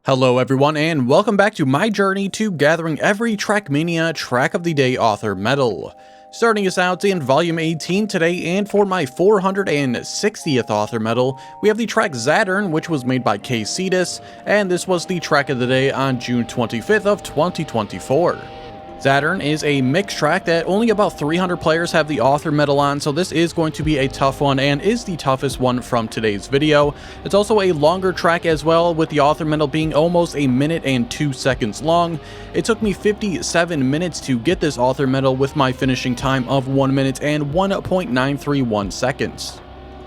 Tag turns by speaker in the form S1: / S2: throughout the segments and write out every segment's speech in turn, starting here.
S1: Hello everyone and welcome back to my journey to gathering every Trackmania Track of the Day author medal. Starting us out in volume 18 today, and for my 460th author medal, we have the track Zaturn, which was made by Cetus, and this was the track of the day on June 25th of 2024. Zaturn is a mixed track that only about 300 players have the author medal on, so this is going to be a tough one and is the toughest one from today's video. It's also a longer track as well, with the author medal being almost a minute and 2 seconds long. It took me 57 minutes to get this author medal with my finishing time of 1 minute and 1.931 seconds.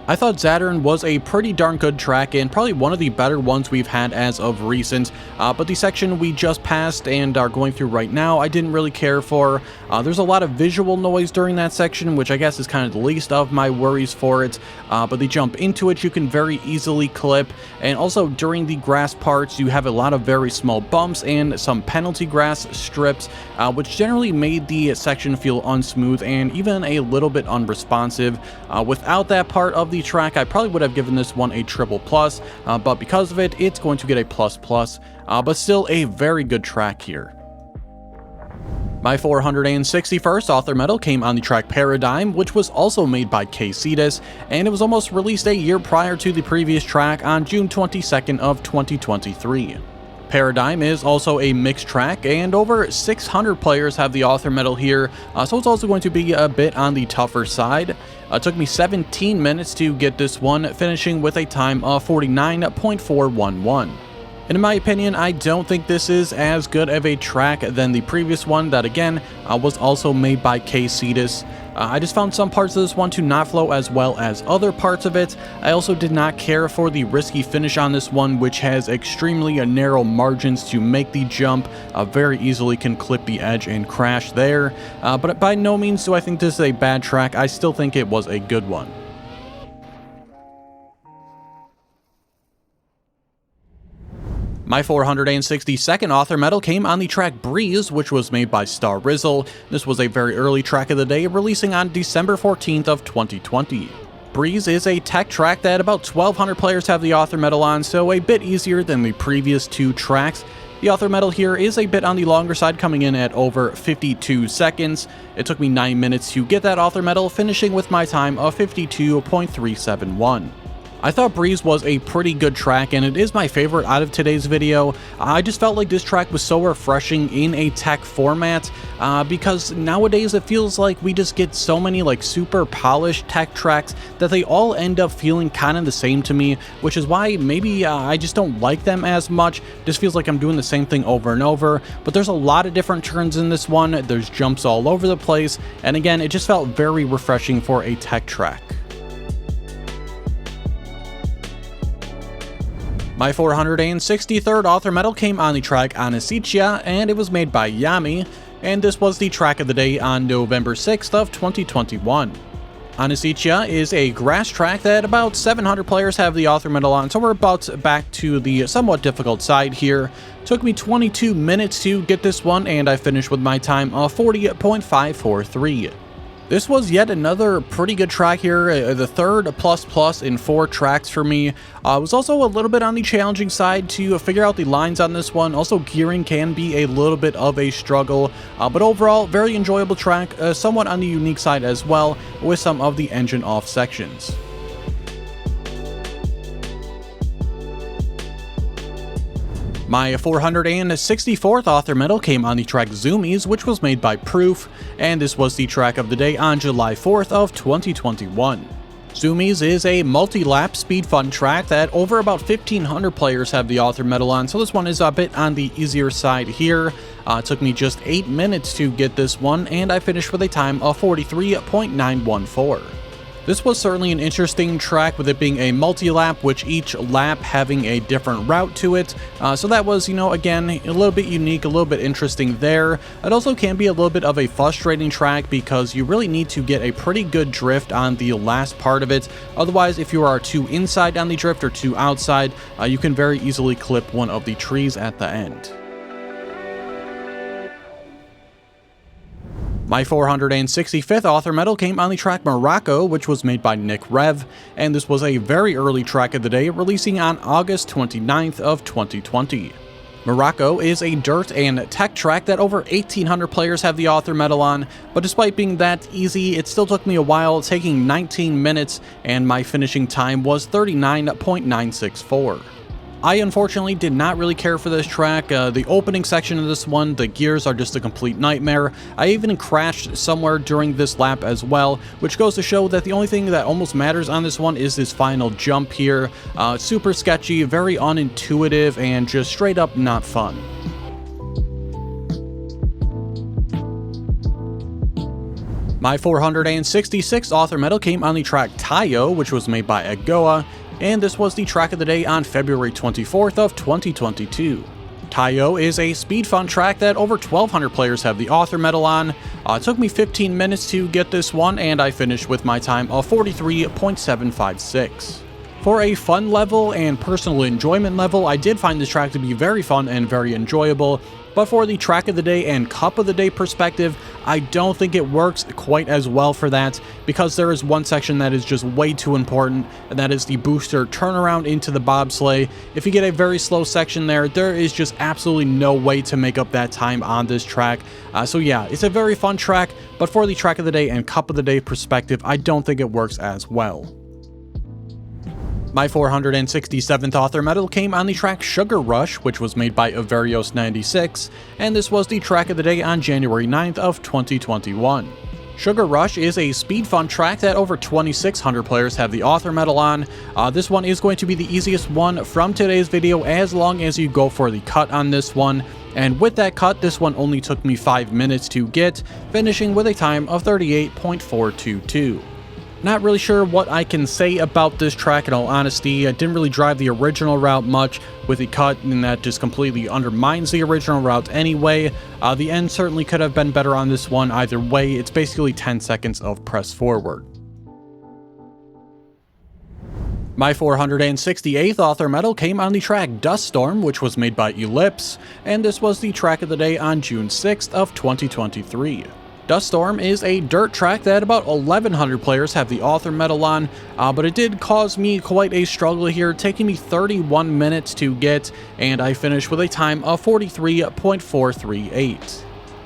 S1: I thought Zaturn was a pretty darn good track and probably one of the better ones we've had as of recent, but the section we just passed and are going through right now I didn't really care for. There's a lot of visual noise during that section, which I guess is kind of the least of my worries for it, but the jump into it you can very easily clip, and also during the grass parts you have a lot of very small bumps and some penalty grass strips, which generally made the section feel unsmooth and even a little bit unresponsive. Without that part of the track, I probably would have given this one a triple plus, but because of it, it's going to get a plus plus, but still a very good track here. My 461st author medal came on the track Paradigm, which was also made by Cetus, and it was almost released a year prior to the previous track on June 22nd of 2023. Paradigm is also a mixed track, and over 600 players have the author medal here, so it's also going to be a bit on the tougher side. It took me 17 minutes to get this one, finishing with a time of 49.411. And in my opinion, I don't think this is as good of a track than the previous one that again was also made by Cetus. I just found some parts of this one to not flow as well as other parts of it. I also did not care for the risky finish on this one, which has extremely narrow margins to make the jump. Very easily can clip the edge and crash there. But by no means do I think this is a bad track. I still think it was a good one. My 462nd author medal came on the track Breeze, which was made by Star Rizzle. This was a very early track of the day, releasing on December 14th of 2020. Breeze is a tech track that about 1,200 players have the author medal on, so a bit easier than the previous two tracks. The author medal here is a bit on the longer side, coming in at over 52 seconds. It took me 9 minutes to get that author medal, finishing with my time of 52.371. I thought Breeze was a pretty good track, and it is my favorite out of today's video. I just felt like this track was so refreshing in a tech format, because nowadays it feels like we just get so many like super polished tech tracks that they all end up feeling kind of the same to me, which is why maybe I just don't like them as much. Just feels like I'm doing the same thing over and over, but there's a lot of different turns in this one. There's jumps all over the place, and again, it just felt very refreshing for a tech track. My 463rd author medal came on the track Anisychia, and it was made by Yami, and this was the track of the day on November 6th of 2021. Anisychia is a grass track that about 700 players have the author medal on, so we're about back to the somewhat difficult side here. Took me 22 minutes to get this one, and I finished with my time of 40.543. This was yet another pretty good track here, the third plus in 4 tracks for me. It was also a little bit on the challenging side to figure out the lines on this one. Also, gearing can be a little bit of a struggle, but overall, very enjoyable track, somewhat on the unique side as well, with some of the engine off sections. My 464th author medal came on the track Zoomies, which was made by Proof, and this was the track of the day on July 4th of 2021. Zoomies is a multi-lap speed fun track that over about 1,500 players have the author medal on, so this one is a bit on the easier side here. It took me just 8 minutes to get this one, and I finished with a time of 43.914. This was certainly an interesting track, with it being a multi-lap, which each lap having a different route to it. So that was, again, a little bit unique, a little bit interesting there. It also can be a little bit of a frustrating track because you really need to get a pretty good drift on the last part of it. Otherwise, if you are too inside on the drift or too outside, you can very easily clip one of the trees at the end. My 465th author medal came on the track Morocco, which was made by Nick Rev, and this was a very early track of the day, releasing on August 29th of 2020. Morocco is a dirt and tech track that over 1,800 players have the author medal on, but despite being that easy, it still took me a while, taking 19 minutes, and my finishing time was 39.964. I unfortunately did not really care for this track. The opening section of this one, the gears are just a complete nightmare. I even crashed somewhere during this lap as well, which goes to show that the only thing that almost matters on this one is this final jump here. Super sketchy, very unintuitive, and just straight up not fun. My 466th author medal came on the track Taiyo, which was made by Agoa, and this was the track of the day on February 24th of 2022. Taiyo is a speed fun track that over 1,200 players have the author medal on. It took me 15 minutes to get this one, and I finished with my time of 43.756. For a fun level and personal enjoyment level, I did find this track to be very fun and very enjoyable, but for the track of the day and cup of the day perspective, I don't think it works quite as well for that, because there is one section that is just way too important, and that is the booster turnaround into the bobsleigh. If you get a very slow section there is just absolutely no way to make up that time on this track. So yeah, it's a very fun track, but for the track of the day and cup of the day perspective, I don't think it works as well. My 467th author medal came on the track Sugar Rush, which was made by Averios96, and this was the track of the day on January 9th of 2021. Sugar Rush is a speed fun track that over 2,600 players have the author medal on. This one is going to be the easiest one from today's video as long as you go for the cut on this one. And with that cut, this one only took me 5 minutes to get, finishing with a time of 38.422. Not really sure what I can say about this track in all honesty. I didn't really drive the original route much with the cut, and that just completely undermines the original route anyway. The end certainly could have been better on this one either way. It's basically 10 seconds of press forward. My 468th author medal came on the track Duststorm, which was made by Ellipse, and this was the track of the day on June 6th of 2023. Duststorm is a dirt track that about 1,100 players have the author medal on, but it did cause me quite a struggle here, taking me 31 minutes to get, and I finished with a time of 43.438.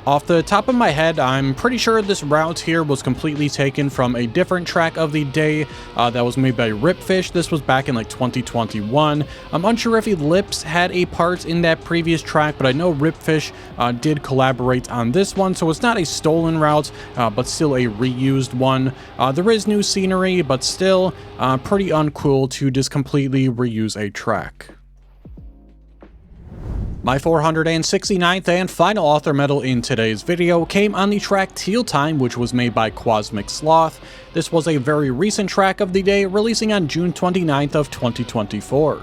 S1: Off the top of my head, I'm pretty sure this route here was completely taken from a different track of the day that was made by Ripfish. This was back in like 2021. I'm unsure if Ellipse had a part in that previous track, but I know Ripfish did collaborate on this one, so it's not a stolen route, but still a reused one. There is new scenery, but still pretty uncool to just completely reuse a track. My 469th and final author medal in today's video came on the track Teal Time, which was made by Cosmic Sloth. This was a very recent track of the day, releasing on June 29th of 2024.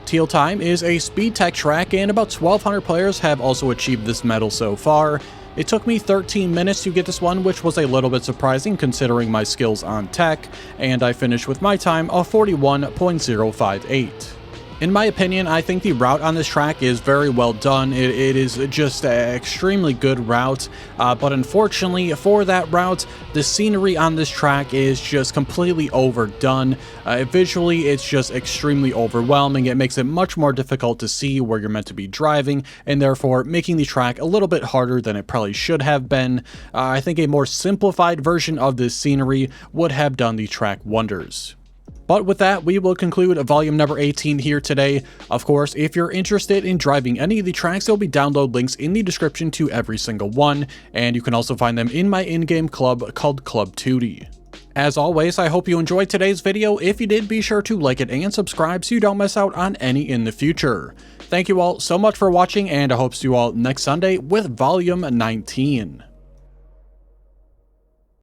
S1: Teal Time is a speed tech track, and about 1,200 players have also achieved this medal so far. It took me 13 minutes to get this one, which was a little bit surprising considering my skills on tech, and I finished with my time of 41.058. In my opinion, I think the route on this track is very well done. It is just an extremely good route, but unfortunately for that route, the scenery on this track is just completely overdone. Visually, it's just extremely overwhelming. It makes it much more difficult to see where you're meant to be driving, and therefore making the track a little bit harder than it probably should have been. I think a more simplified version of this scenery would have done the track wonders. But with that, we will conclude volume number 18 here today. Of course, if you're interested in driving any of the tracks, there'll be download links in the description to every single one, and you can also find them in my in-game club called Club Teuty. As always, I hope you enjoyed today's video. If you did, be sure to like it and subscribe so you don't miss out on any in the future. Thank you all so much for watching, and I hope to see you all next Sunday with volume 19.